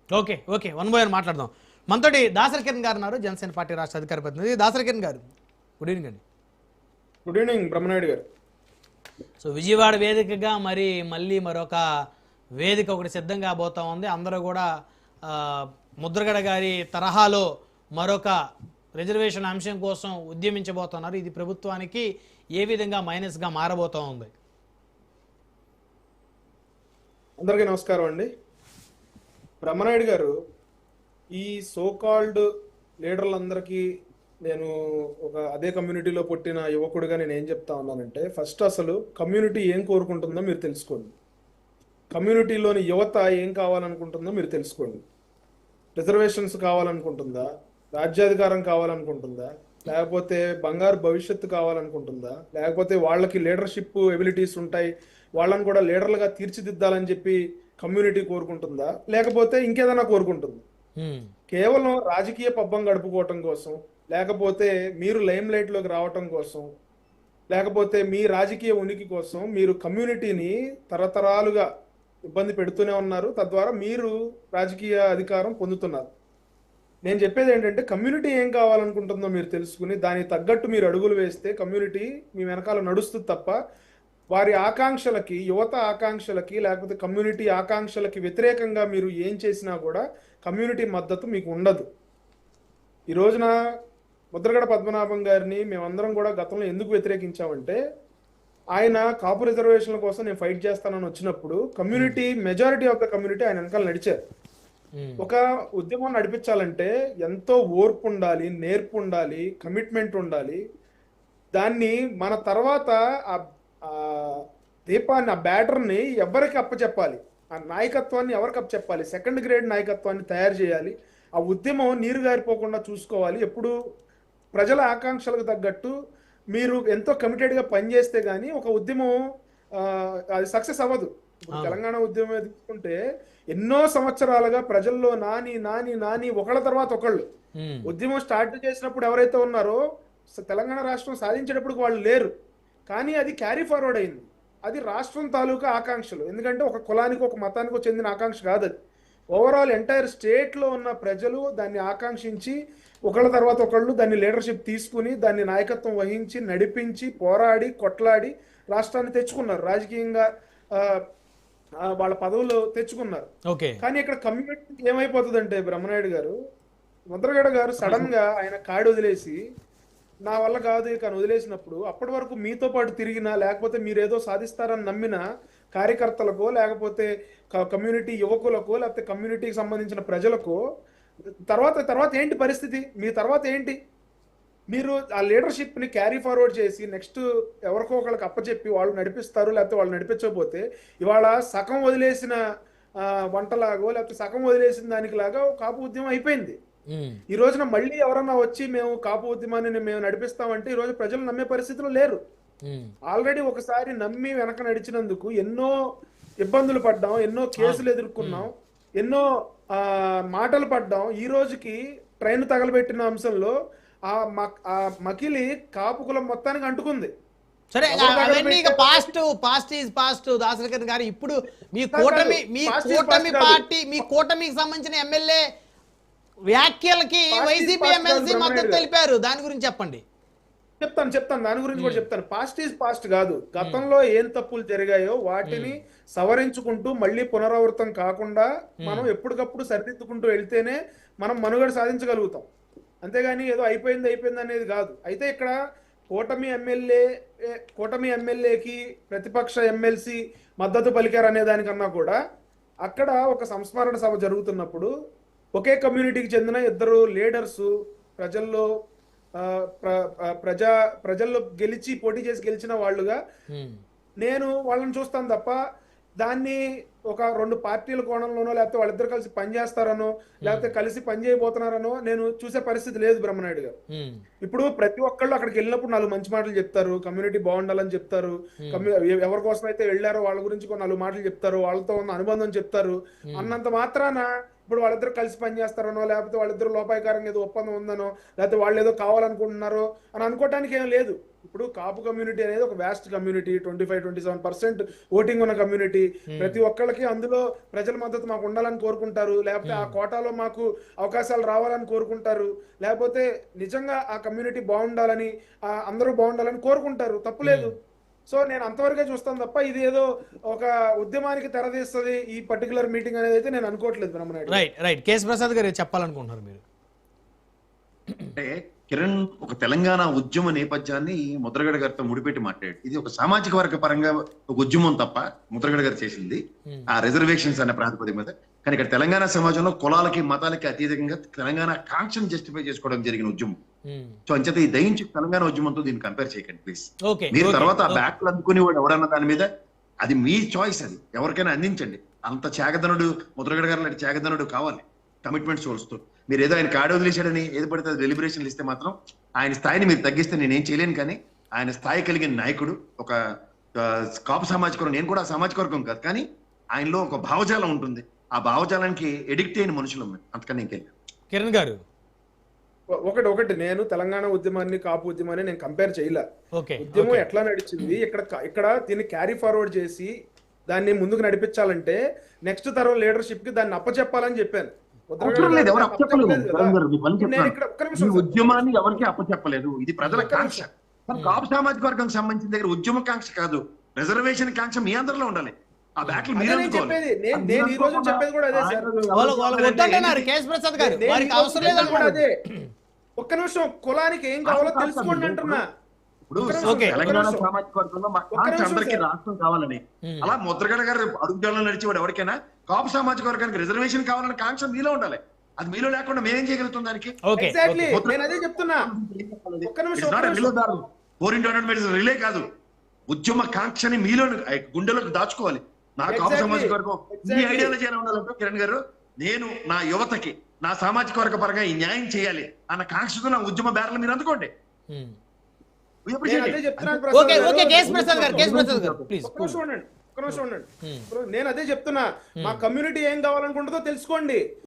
Okay okay one by one మాట్లాడదాం. మనతోటి దాసరి కిరణ్ గారు ఉన్నారు, జనసేన పార్టీ రాష్ట్ర అధికార ప్రతినిధి. దాసరి కిరణ్ గారు, గుడ్ ఈవినింగ్ అండి. గుడ్ ఈవినింగ్ బ్రహ్మనాయుడు గారు. సో విజయవాడ వేదికగా మళ్ళీ మరొక వేదిక ఒకటి సిద్ధంగా పోతా ఉంది. అందరూ కూడా ముద్రగడ గారి తరహాలో మరొక రిజర్వేషన్ అంశం కోసం ఉద్యమించబోతున్నారు. ఇది ప్రభుత్వానికి ఏ విధంగా మైనస్గా మారబోతూ ఉంది? అందరికీ నమస్కారం అండి. బ్రహ్మనాయుడు గారు, ఈ సోకాల్డ్ లీడర్లందరికీ నేను అదే కమ్యూనిటీలో పుట్టిన యువకుడిగా నేను ఏం చెప్తా ఉన్నానంటే, ఫస్ట్ అసలు కమ్యూనిటీ ఏం కోరుకుంటుందో మీరు తెలుసుకోండి. కమ్యూనిటీలోని యువత ఏం కావాలనుకుంటుందో మీరు తెలుసుకోండి. రిజర్వేషన్స్ కావాలనుకుంటుందా, రాజ్యాధికారం కావాలనుకుంటుందా, లేకపోతే బంగారు భవిష్యత్తు కావాలనుకుంటుందా, లేకపోతే వాళ్ళకి లీడర్షిప్ ఎబిలిటీస్ ఉంటాయి, వాళ్ళని కూడా లీడర్లుగా తీర్చిదిద్దాలని చెప్పి కమ్యూనిటీ కోరుకుంటుందా, లేకపోతే ఇంకేదైనా కోరుకుంటుందా? కేవలం రాజకీయ పబ్బం గడుపుకోవటం కోసం, లేకపోతే మీరు లైమ్ లైట్లోకి రావటం కోసం, లేకపోతే మీ రాజకీయ ఉనికి కోసం మీరు కమ్యూనిటీని తరతరాలుగా ఇబ్బంది పెడుతూనే ఉన్నారు. తద్వారా మీరు రాజకీయ అధికారం పొందుతున్నారు. నేను చెప్పేది ఏంటంటే, కమ్యూనిటీ ఏం కావాలనుకుంటుందో మీరు తెలుసుకుని దానికి తగ్గట్టు మీరు అడుగులు వేస్తే కమ్యూనిటీ మీ వెనకాల నడుస్తుంది తప్ప వారి ఆకాంక్షలకి, యువత ఆకాంక్షలకి, లేకపోతే కమ్యూనిటీ ఆకాంక్షలకి వ్యతిరేకంగా మీరు ఏం చేసినా కూడా కమ్యూనిటీ మద్దతు మీకు ఉండదు. ఈ రోజున ముద్రగడ పద్మనాభం గారిని మేమందరం కూడా గతంలో ఎందుకు వ్యతిరేకించామంటే, ఆయన కాపు రిజర్వేషన్ల కోసం నేను ఫైట్ చేస్తానని వచ్చినప్పుడు community, majority of the community ఆయన వెనకాల నడిచారు. ఒక ఉద్యమం నడిపించాలంటే ఎంతో ఓర్పు ఉండాలి, నేర్పు ఉండాలి, కమిట్మెంట్ ఉండాలి. దాన్ని మన తర్వాత ఆ దీపాన్ని, ఆ బ్యాటర్ని ఎవరికి అప్పచెప్పాలి, ఆ నాయకత్వాన్ని ఎవరికి అప్పచెప్పాలి, సెకండ్ గ్రేడ్ నాయకత్వాన్ని తయారు చేయాలి. ఆ ఉద్యమం నీరు గారిపోకుండా చూసుకోవాలి. ఎప్పుడు ప్రజల ఆకాంక్షలకు తగ్గట్టు మీరు ఎంతో కమిటెడ్గా పనిచేస్తే కానీ ఒక ఉద్యమం అది సక్సెస్ అవ్వదు. ఇప్పుడు తెలంగాణ ఉద్యమం తీసుకుంటే ఎన్నో సంవత్సరాలుగా ప్రజల్లో నాని నాని నాని ఒకళ్ళ తర్వాత ఒకళ్ళు ఉద్యమం స్టార్ట్ చేసినప్పుడు ఎవరైతే ఉన్నారో తెలంగాణ రాష్ట్రం సాధించేటప్పుడు వాళ్ళు లేరు, కానీ అది క్యారీ ఫార్వర్డ్ అయింది. అది రాష్ట్రం తాలూకా ఆకాంక్షలు. ఎందుకంటే ఒక కులానికి, ఒక మతానికి చెందిన ఆకాంక్ష కాదు అది. ఓవరాల్ ఎంటైర్ స్టేట్లో ఉన్న ప్రజలు దాన్ని ఆకాంక్షించి ఒకళ్ళ తర్వాత ఒకళ్ళు దాన్ని లీడర్షిప్ తీసుకుని దాన్ని నాయకత్వం వహించి నడిపించి పోరాడి కొట్లాడి రాష్ట్రాన్ని తెచ్చుకున్నారు. రాజకీయంగా వాళ్ళ పదవులు తెచ్చుకున్నారు. కానీ ఇక్కడ కమ్యూనిటీ ఏమైపోతుందంటే, బ్రహ్మనాయుడు గారు, ముద్రగడ గారు సడన్ గా ఆయన కాడి వదిలేసి నా వల్ల కాదు ఇక వదిలేసినప్పుడు అప్పటి వరకు మీతో పాటు తిరిగినా, లేకపోతే మీరేదో సాధిస్తారని నమ్మిన కార్యకర్తలకు, లేకపోతే కమ్యూనిటీ యువకులకు, లేకపోతే కమ్యూనిటీకి సంబంధించిన ప్రజలకు తర్వాత ఏంటి పరిస్థితి? మీ తర్వాత ఏంటి? మీరు ఆ లీడర్షిప్ని క్యారీ ఫార్వర్డ్ చేసి నెక్స్ట్ ఎవరికో ఒకళ్ళకి అప్పచెప్పి వాళ్ళు నడిపిస్తారు, లేకపోతే వాళ్ళు నడిపించకపోతే ఇవాళ సగం వదిలేసిన వంటలాగో, లేకపోతే సగం వదిలేసిన దానికి లాగా కాపు ఉద్యమం అయిపోయింది. ఈ రోజున మళ్ళీ ఎవరన్నా వచ్చి మేము కాపు ఉద్యమాన్ని మేము నడిపిస్తామంటే ఈ రోజు ప్రజలు నమ్మే పరిస్థితిలో లేరు. ఆల్రెడీ ఒకసారి నమ్మి వెనక నడిచినందుకు ఎన్నో ఇబ్బందులు పడ్డాం, ఎన్నో కేసులు ఎదుర్కొన్నాం, ఎన్నో మాటలు పడ్డాం. ఈ రోజుకి ట్రైన్ తగలబెట్టిన అంశంలో ఆ మకిలి కాపు కులం మొత్తానికి అంటుకుంది. సరే, అవన్నీ పాస్ట్ దాసరి గారు, ఇప్పుడు మీ కూటమికి సంబంధించిన ఎమ్మెల్యే వ్యాఖ్యలకి వైసీపీ ఎమ్మెల్సీ మద్దతు తెలిపారు. దాని గురించి చెప్పండి. చెప్తాను దాని గురించి కూడా చెప్తాను. పాస్ట్ ఈజ్ పాస్ట్ కాదు. గతంలో ఏం తప్పులు జరిగాయో వాటిని సవరించుకుంటూ మళ్ళీ పునరావృతం కాకుండా మనం ఎప్పటికప్పుడు సరిదిద్దుకుంటూ వెళ్తేనే మనం మనుగడ సాధించగలుగుతాం. అంతేగాని ఏదో అయిపోయింది అనేది కాదు. అయితే ఇక్కడ కూటమి ఎమ్మెల్యేకి ప్రతిపక్ష ఎమ్మెల్సీ మద్దతు పలికారు అనే దానికన్నా కూడా అక్కడ ఒక సంస్మరణ సభ జరుగుతున్నప్పుడు ఒకే కమ్యూనిటీకి చెందిన ఇద్దరు లీడర్స్ ప్రజల్లో పోటీ చేసి గెలిచిన వాళ్ళుగా నేను వాళ్ళని చూస్తాను తప్ప దాన్ని ఒక రెండు పార్టీల కోణంలోనో, లేకపోతే వాళ్ళిద్దరు కలిసి పనిచేస్తారనో, లేకపోతే కలిసి పనిచేయబోతున్నారనో నేను చూసే పరిస్థితి లేదు. బ్రహ్మనాయుడు గారు, ఇప్పుడు ప్రతి ఒక్కళ్ళు అక్కడికి వెళ్ళినప్పుడు 4 మంచి మాటలు చెప్తారు, కమ్యూనిటీ బాగుండాలని చెప్తారు, ఎవరి కోసం అయితే వెళ్ళారో వాళ్ళ గురించి 4 మాటలు చెప్తారు, వాళ్ళతో ఉన్న అనుబంధం చెప్తారు. అన్నంత మాత్రాన ఇప్పుడు వాళ్ళిద్దరు కలిసి పనిచేస్తారనో, లేకపోతే వాళ్ళిద్దరు లోపాయకారంగా ఏదో ఒప్పందం ఉందనో, లేకపోతే వాళ్ళు ఏదో కావాలనుకుంటున్నారో అని అనుకోవటానికి ఏం లేదు. ఇప్పుడు కాపు కమ్యూనిటీ అనేది ఒక వ్యాస్ట్ కమ్యూనిటీ, 25-27% ఓటింగ్ ఉన్న కమ్యూనిటీ. ప్రతి ఒక్కళ్ళకి అందులో ప్రజల మద్దతు మాకు ఉండాలని కోరుకుంటారు, లేకపోతే ఆ కోటాలో మాకు అవకాశాలు రావాలని కోరుకుంటారు, లేకపోతే నిజంగా ఆ కమ్యూనిటీ బాగుండాలని, అందరూ బాగుండాలని కోరుకుంటారు. తప్పులేదు. సో నేను అంతవరకే చూస్తాను తప్ప ఇది ఏదో ఒక ఉద్యమానికి తెరదీస్తుంది ఈ పర్టికులర్ మీటింగ్ అనేది అయితే నేను అనుకోవట్లేదు బ్రహ్మనాయుడు. రైట్ కేఎస్ ప్రసాద్ గారు చెప్పాలనుకుంటున్నారు మీరు? అంటే కిరణ్ ఒక తెలంగాణ ఉద్యమ నేపథ్యాన్ని ముద్రగడ గారితో ముడిపెట్టి మాట్లాడాడు. ఇది ఒక సామాజిక వర్గ పరంగా ఒక ఉద్యమం తప్ప ముద్రగడ గారు చేసింది ఆ రిజర్వేషన్స్ అనే ప్రాతిపదిక మీద. కానీ ఇక్కడ తెలంగాణ సమాజంలో కులాలకి మతాలకి అతీతంగా తెలంగాణ కాంక్షను జస్టిఫై చేసుకోవడం జరిగిన ఉద్యమం. సో అంచేత ఈ దయించి తెలంగాణ ఉద్యమంతో దీన్ని కంపేర్ చేయకండి ప్లీజ్. మీరు తర్వాత ఆ బ్యాట్లు అందుకుని వాడు ఎవడన్న దాని మీద అది మీ చాయిస్, అది ఎవరికైనా అందించండి. అంత త్యాగధనుడు ముద్రగడ గారు లాంటి త్యాగధనుడు కావాలి కమిట్మెంట్ సోల్స్తో. మీరు ఏదో ఆయన కాడ వదిలేశాడని ఏది పడితే అది డెలిబరేషన్లు ఇస్తే మాత్రం ఆయన స్థాయిని మీరు తగ్గిస్తే నేనేం చేయలేను. కానీ ఆయన స్థాయి కలిగిన నాయకుడు, ఒక కాపు సామాజిక వర్గం, నేను కూడా సామాజిక వర్గం కాదు, కానీ ఆయనలో ఒక భావజాలం ఉంటుంది. ఆ భావజాలానికి ఎడిక్ట్ అయిన మనుషులు ఉన్నారు. అంతకన్నా ఇంకెళ్ళి కిరణ్ గారు ఒకటి నేను తెలంగాణ ఉద్యమాన్ని కాపు ఉద్యమాన్ని నేను కంపేర్ చేయలే. ఉద్యమం ఎట్లా నడిచింది, ఇక్కడ దీన్ని క్యారీ ఫార్వర్డ్ చేసి దాన్ని ముందుకు నడిపించాలంటే నెక్స్ట్ తరం లీడర్షిప్ కి దాన్ని అప్పచెప్పాలని చెప్పాను. ఉద్యమాన్ని ఎవరికి అప్పచెప్పలేదు. ఇది ప్రజల కాంక్ష. కాపు సామాజిక వర్గం సంబంధించిన దగ్గర ఉద్యమ కాంక్ష కాదు, రిజర్వేషన్ కాంక్ష మీ అందరిలో ఉండాలి. ఆ బ్యాటిల్ మీరు చెప్పేది నేను ఈ రోజు చెప్పేది కూడా అదే సార్. అదే ఒక్క నిమిషం, కులానికి ఏం కావాలో తెలుసుకోండి అంటున్నా. ఇప్పుడు తెలంగాణ సామాజిక వర్గంలో మా కాంక్ష అందరికీ రాష్ట్రం కావాలని, అలా ముద్రగడ గారు అడుగుజాలలో నడిచేవాడు ఎవరికైనా కాపు సామాజిక వర్గానికి రిజర్వేషన్ కావాలన్న కాంక్ష మీలో ఉండాలి. అది మీలో లేకుండా మేమేం చేయగలుగుతాం దానికి? నేను అదే చెప్తున్నా. రిలే కాదు, ఉద్యమ కాంక్షని మీలో గుండెలకు దాచుకోవాలి. నా కాపు సామాజిక వర్గం ఈ ఐడియాలజీ ఎలా ఉండాలంటే కిరణ్ గారు, నేను నా యువతకి నా సామాజిక వర్గ పరంగా ఈ న్యాయం చేయాలి అన్న కాంక్షతో నా ఉద్యమ బ్యారలు మీరు అందుకోండి. నేను అదే చెప్తున్నా, మా కమ్యూనిటీ ఏం కావాలనుకుంటుందో తెలుసుకోండి.